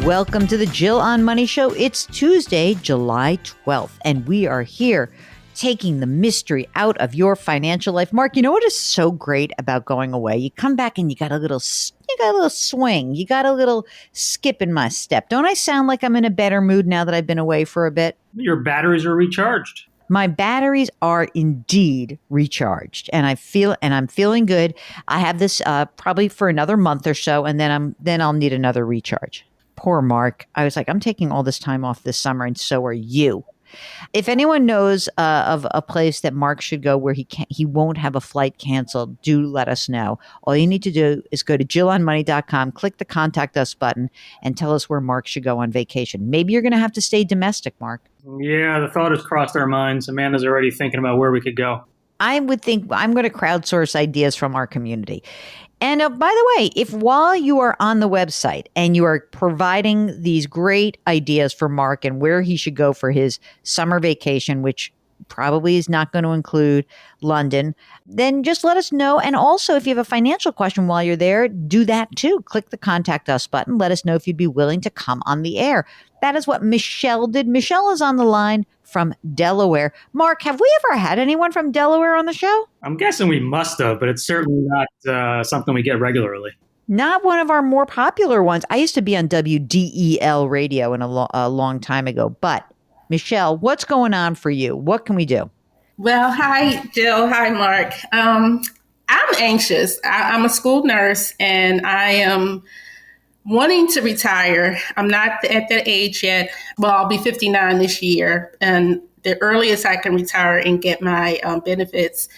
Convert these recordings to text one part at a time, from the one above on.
Welcome to the Jill on Money Show. It's Tuesday, July 12th, and we are here taking the mystery out of your financial life. Mark, you know what is so great about going away? You come back and you got a little swing. You got a little skip in my step. Don't I sound like I'm in a better mood now that I've been away for a bit? Your batteries are recharged. My batteries are indeed recharged, and I'm feeling good. I have this probably for another month or so, and then I'll need another recharge. Poor Mark. I was like, I'm taking all this time off this summer, and so are you. If anyone knows of a place that Mark should go where he won't have a flight canceled, do let us know. All you need to do is go to jillonmoney.com, click the contact us button, and tell us where Mark should go on vacation. Maybe you're going to have to stay domestic, Mark. Yeah, the thought has crossed our minds. Amanda's already thinking about where we could go. I would think I'm going to crowdsource ideas from our community. And by the way, if while you are on the website and you are providing these great ideas for Mark and where he should go for his summer vacation, which probably is not going to include London, then just let us know. And also, if you have a financial question while you're there, do that too. Click the contact us button. Let us know if you'd be willing to come on the air. That is what Michelle did. Michelle is on the line from Delaware. Mark, have we ever had anyone from Delaware on the show? I'm guessing we must have, but it's certainly not something we get regularly. Not one of our more popular ones. I used to be on WDEL radio a long time ago. But Michelle, what's going on for you? What can we do? Well, hi, Jill. Hi, Mark. I'm anxious. I'm a school nurse, and I am wanting to retire. I'm not at that age yet. Well, I'll be 59 this year. And the earliest I can retire and get my benefits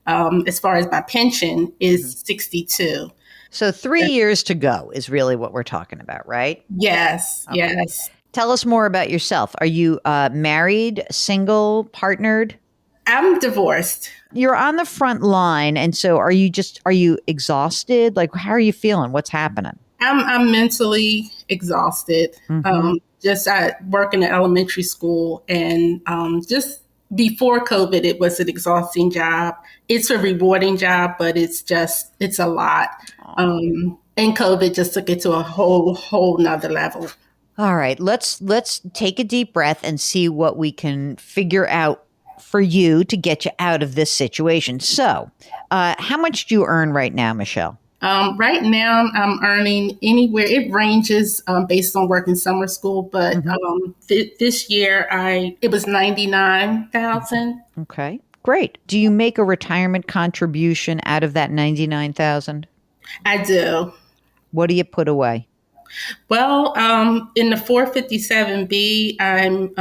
as far as my pension is 62. So 3 years to go is really what we're talking about, right? Yes, Okay. yes. Tell us more about yourself. Are you married, single, partnered? I'm divorced. You're on the front line. And so are you exhausted? Like, how are you feeling? What's happening? I'm mentally exhausted. Just I work in an elementary school, and just before COVID, it was an exhausting job. It's a rewarding job, but it's a lot. And COVID just took it to a whole nother level. All right, let's take a deep breath and see what we can figure out for you to get you out of this situation. So, how much do you earn right now, Michelle? Right now, I'm earning anywhere. It ranges based on working summer school, but this year it was $99,000. Okay, great. Do you make a retirement contribution out of that $99,000? I do. What do you put away? Well, in the 457B, I'm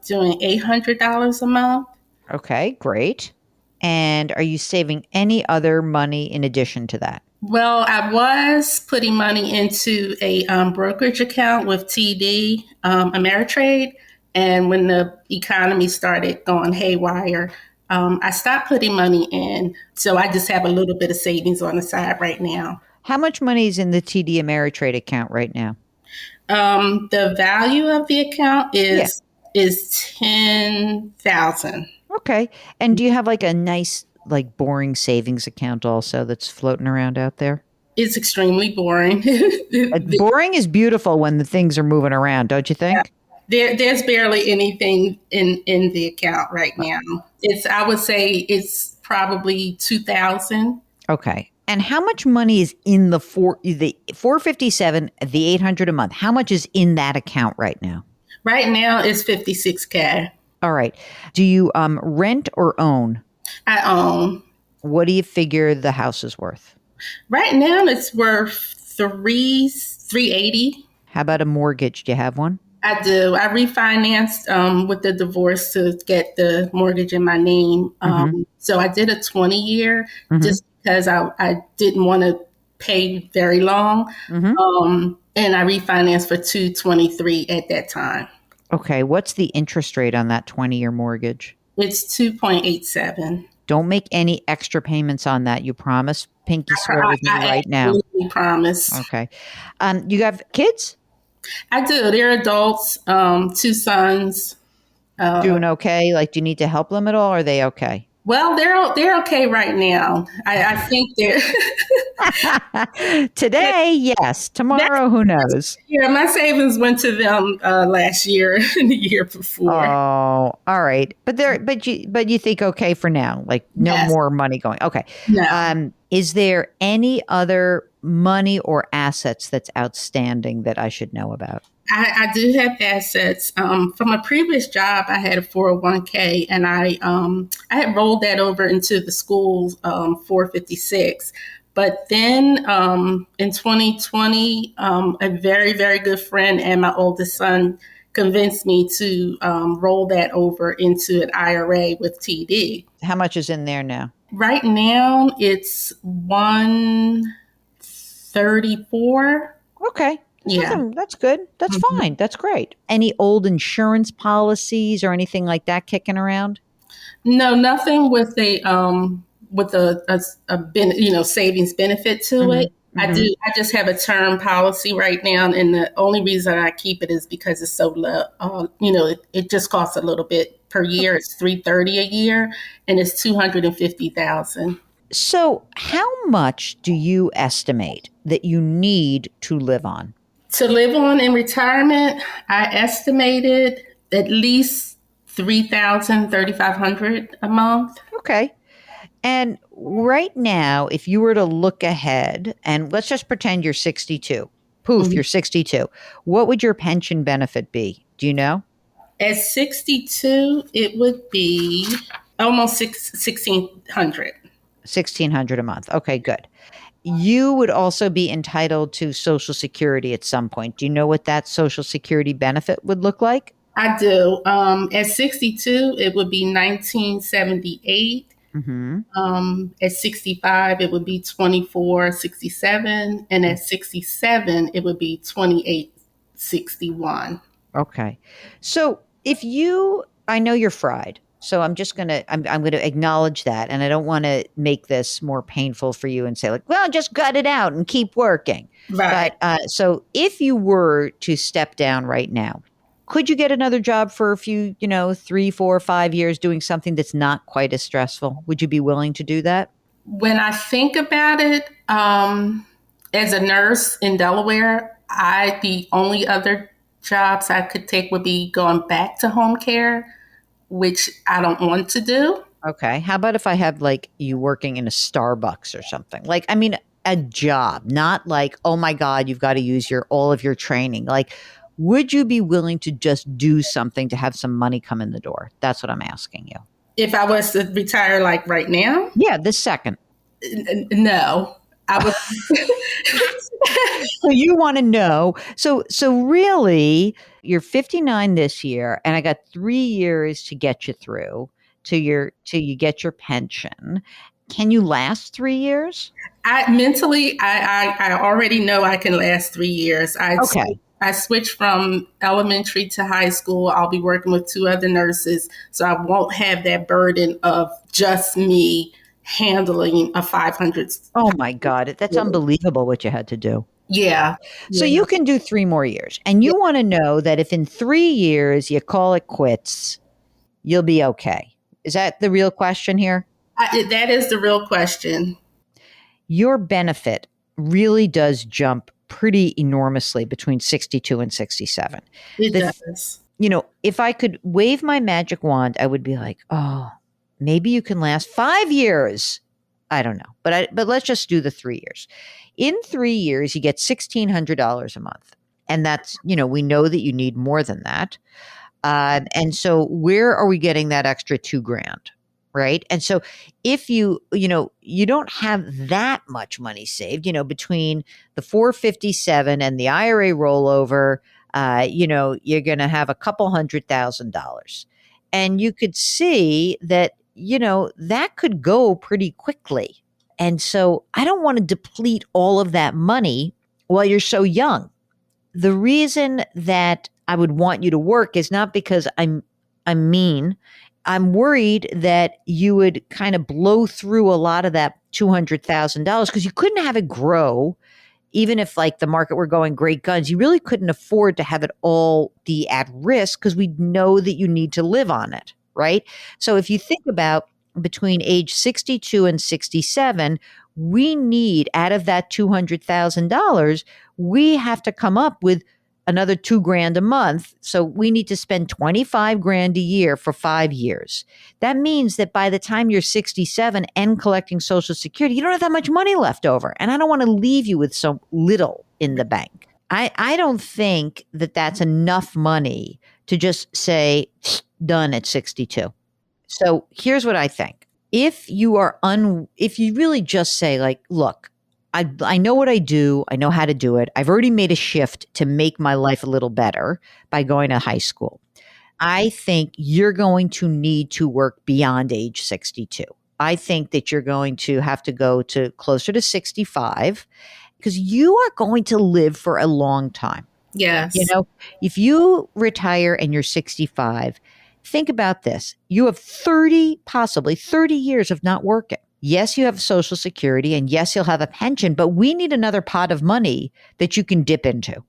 doing $800 a month. Okay, great. And are you saving any other money in addition to that? Well, I was putting money into a brokerage account with TD Ameritrade. And when the economy started going haywire, I stopped putting money in. So I just have a little bit of savings on the side right now. How much money is in the TD Ameritrade account right now? The value of the account is $10,000. Okay. And do you have like a nice, like boring savings account also that's floating around out there? It's extremely boring. Boring is beautiful when the things are moving around, don't you think? There's barely anything in the account right now. I would say it's probably $2,000. Okay. And how much money is in the 457, the 800 a month? How much is in that account right now? Right now it's $56,000. All right. Do you rent or own? I own. What do you figure the house is worth? Right now it's worth $380. How about a mortgage? Do you have one? I do. I refinanced with the divorce to get the mortgage in my name. So I did a 20-year just because I didn't want to pay very long. And I refinanced for $223 at that time. Okay. What's the interest rate on that 20-year mortgage? It's 2.87. Don't make any extra payments on that. You promise? Pinky swear with me right now. I absolutely promise. Okay. You have kids? I do. They're adults, 2 sons. Doing okay? Like, do you need to help them at all? Or are they okay? Well, they're okay right now. I think they're Today, yes. that, Tomorrow, who knows? yeah. My savings went to them last year and the year before. Oh, all right. But you think okay for now, like no Yes. more money going. Okay. No. Is there any other money or assets that's outstanding that I should know about? I do have assets. From a previous job, I had a 401k, and I had rolled that over into the school's 456. But then in 2020, a very, very good friend and my oldest son convinced me to roll that over into an IRA with TD. How much is in there now? Right now, it's 134. Okay. Yeah. That's good. That's Mhm. fine. That's great. Any old insurance policies or anything like that kicking around? No, nothing with a savings benefit to Hmm. it. I do. Hmm. I just have a term policy right now, and the only reason I keep it is because it's so low. It just costs a little bit per year. It's 330 a year, and it's 250,000 So, how much do you estimate that you need to live on? to live on in retirement. I estimated at least 3,000, 3,500 a month. Okay. And right now, if you were to look ahead, and let's just pretend you're 62, poof, you're 62, what would your pension benefit be? Do you know? At 62, it would be almost 1,600. 1600 a month. Okay, good. You would also be entitled to Social Security at some point. Do you know what that Social Security benefit would look like? I do. At 62, it would be 1978. Hmm. At 65, it would be 2467. And at 67, it would be 2861. Okay. So if you, I know you're fried. So I'm going to acknowledge that. And I don't want to make this more painful for you and say like, well, just gut it out and keep working. Right. But so if you were to step down right now, could you get another job for a few, 3, 4, 5 years doing something that's not quite as stressful? Would you be willing to do that? When I think about it, as a nurse in Delaware, the only other jobs I could take would be going back to home care, which I don't want to do. Okay. How about if I have like you working in a Starbucks or something? Like, I mean, a job, not like, oh my God, you've got to use all of your training. Like, would you be willing to just do something to have some money come in the door? That's what I'm asking you. If I was to retire like right now, Yeah, this second. no, I would. So you want to know. So really, you're 59 this year, and I got 3 years to get you through till you get your pension. Can you last 3 years? I already know I can last 3 years. Okay. I switched from elementary to high school. I'll be working with two other nurses, so I won't have that burden of just me handling a 500. Oh my God, that's unbelievable what you had to do. Yeah. So Yeah. you can do 3 more years, and you want to know that if in 3 years you call it quits, you'll be okay. Is that the real question here? That is the real question. Your benefit really does jump pretty enormously between 62 and 67. It The does. If I could wave my magic wand, I would be like, oh, maybe you can last 5 years. I don't know, but let's just do the 3 years. In 3 years, you get $1,600 a month, and that's we know that you need more than that. And so, where are we getting that extra $2,000? Right. And so if you don't have that much money saved, between the 457 and the IRA rollover, you're going to have a couple $100,000. And you could see that, that could go pretty quickly. And so I don't want to deplete all of that money while you're so young. The reason that I would want you to work is not because I'm mean. I'm worried that you would kind of blow through a lot of that $200,000 because you couldn't have it grow. Even if like the market were going great guns, you really couldn't afford to have it all be at risk because we know that you need to live on it. Right. So if you think about between age 62 and 67, we need out of that $200,000, we have to come up with another $2,000 a month. So we need to spend 25 grand a year for 5 years. That means that by the time you're 67 and collecting Social Security, you don't have that much money left over. And I don't want to leave you with so little in the bank. I don't think that that's enough money to just say done at 62. So here's what I think. If you really just say like, look, I know what I do. I know how to do it. I've already made a shift to make my life a little better by going to high school. I think you're going to need to work beyond age 62. I think that you're going to have to go to closer to 65 because you are going to live for a long time. Yes. You know, if you retire and you're 65, think about this. You have possibly 30 years of not working. Yes, you have Social Security and yes, you'll have a pension, but we need another pot of money that you can dip into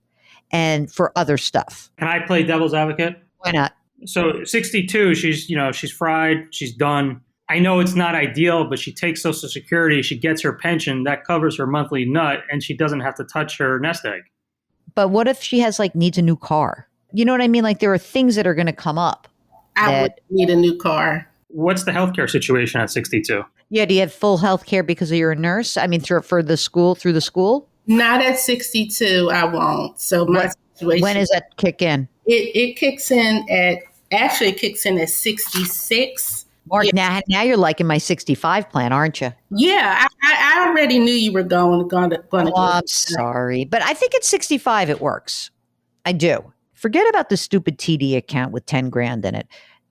and for other stuff. Can I play devil's advocate? Why not? So 62, she's fried, she's done. I know it's not ideal, but she takes Social Security, she gets her pension, that covers her monthly nut, and she doesn't have to touch her nest egg. But what if she needs a new car? You know what I mean? Like there are things that are going to come up. I would need a new car. What's the healthcare situation at 62? Yeah, do you have full health care because you're a nurse? I mean, through the school? Not at 62, I won't. So my situation. When does that kick in? It kicks in at 66. Mark, now you're liking my 65 plan, aren't you? Yeah, I already knew you were going to. I'm sorry, but I think at 65 it works. I do. Forget about the stupid TD account with 10 grand in it.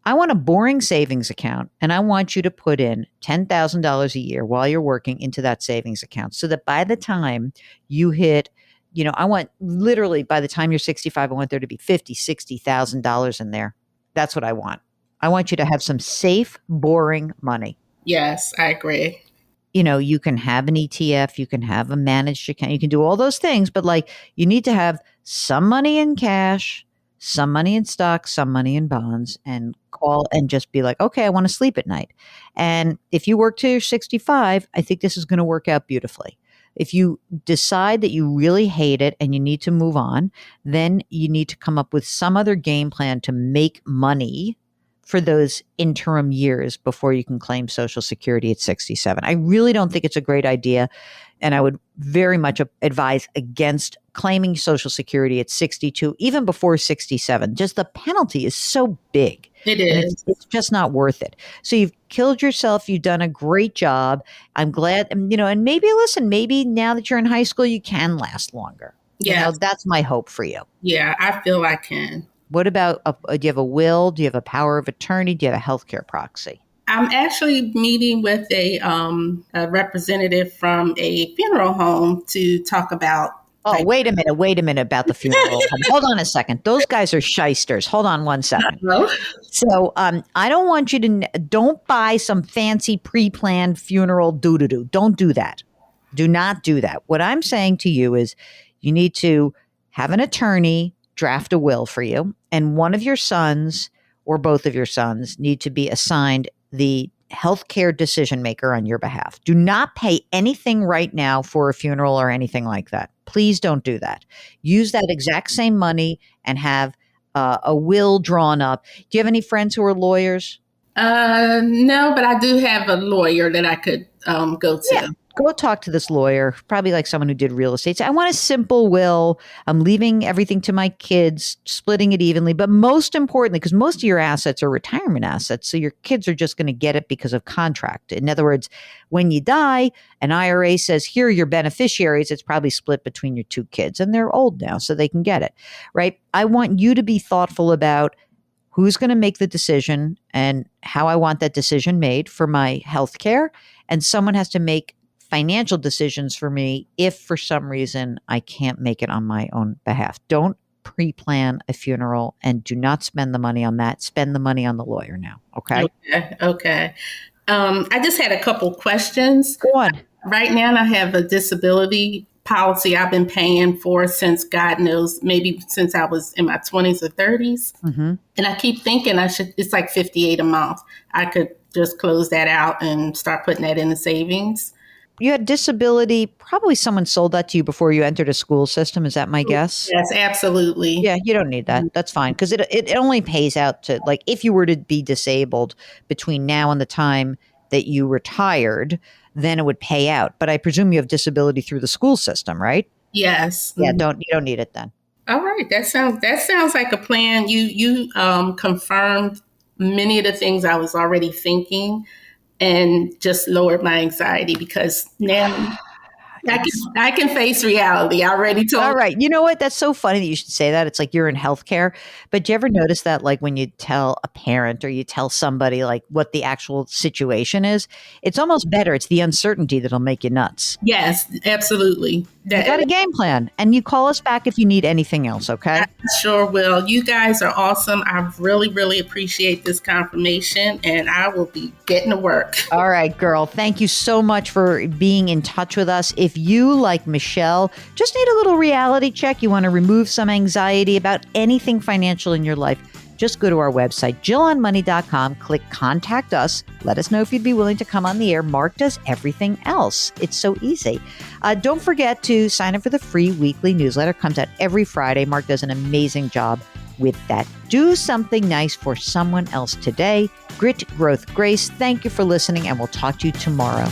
I want a boring savings account, and I want you to put in $10,000 a year while you're working into that savings account so that by the time you hit, I want literally by the time you're 65, I want there to be $50,000, $60,000 in there. That's what I want. I want you to have some safe, boring money. Yes, I agree. You can have an ETF, you can have a managed account, you can do all those things, but you need to have some money in cash, some money in stocks, some money in bonds, and call and just be like, okay, I want to sleep at night. And if you work till you're 65, I think this is going to work out beautifully. If you decide that you really hate it and you need to move on, then you need to come up with some other game plan to make money for those interim years before you can claim Social Security at 67. I really don't think it's a great idea. And I would very much advise against claiming Social Security at 62, even before 67. Just the penalty is so big. It is. It's just not worth it. So you've killed yourself. You've done a great job. I'm glad, and maybe now that you're in high school, you can last longer. Yeah. That's my hope for you. Yeah, I feel I can. What about, do you have a will? Do you have a power of attorney? Do you have a healthcare proxy? I'm actually meeting with a representative from a funeral home to talk about. Wait a minute about the funeral home. Hold on a second. Those guys are shysters. Hold on one second. Hello? So I don't want you to, don't buy some fancy pre-planned funeral doo-doo-doo. Don't do that. Do not do that. What I'm saying to you is you need to have an attorney draft a will for you, and one of your sons or both of your sons need to be assigned the healthcare decision maker on your behalf. Do not pay anything right now for a funeral or anything like that. Please don't do that. Use that exact same money and have a will drawn up. Do you have any friends who are lawyers? No, but I do have a lawyer that I could go to. Yeah. Go talk to this lawyer, probably like someone who did real estate. Say, I want a simple will. I'm leaving everything to my kids, splitting it evenly. But most importantly, because most of your assets are retirement assets, so your kids are just going to get it because of contract. In other words, when you die, an IRA says, here are your beneficiaries. It's probably split between your two kids. And they're old now, so they can get it, right? I want you to be thoughtful about who's going to make the decision and how I want that decision made for my health care. And someone has to make financial decisions for me if for some reason I can't make it on my own behalf. Don't pre-plan a funeral and do not spend the money on that. Spend the money on the lawyer now. Okay. Okay. I just had a couple questions. Go on. Right now I have a disability policy I've been paying for since God knows, maybe since I was in my 20s or 30s. Mm-hmm. And I keep thinking it's like $58 a month. I could just close that out and start putting that in the savings. You had disability, probably someone sold that to you before you entered a school system. Is that my guess? Yes, absolutely. Yeah, you don't need that. That's fine. Because it only pays out to, like, if you were to be disabled between now and the time that you retired, then it would pay out. But I presume you have disability through the school system, right? Yes. Yeah, you don't need it then. All right. That sounds like a plan. You confirmed many of the things I was already thinking and just lowered my anxiety because now I can face reality. I already told. All right. You know what? That's so funny that you should say that. It's like you're in healthcare. But do you ever notice that, like, when you tell a parent or you tell somebody like what the actual situation is, it's almost better. It's the uncertainty that'll make you nuts. Yes, absolutely. You got a game plan, and you call us back if you need anything else. Okay. I sure will. You guys are awesome. I really, really appreciate this confirmation, and I will be getting to work. All right, girl. Thank you so much for being in touch with us. If you, like Michelle, just need a little reality check, you want to remove some anxiety about anything financial in your life, just go to our website, JillOnMoney.com, click Contact Us. Let us know if you'd be willing to come on the air. Mark does everything else. It's so easy. Don't forget to sign up for the free weekly newsletter. It comes out every Friday. Mark does an amazing job with that. Do something nice for someone else today. Grit, growth, grace. Thank you for listening, and we'll talk to you tomorrow.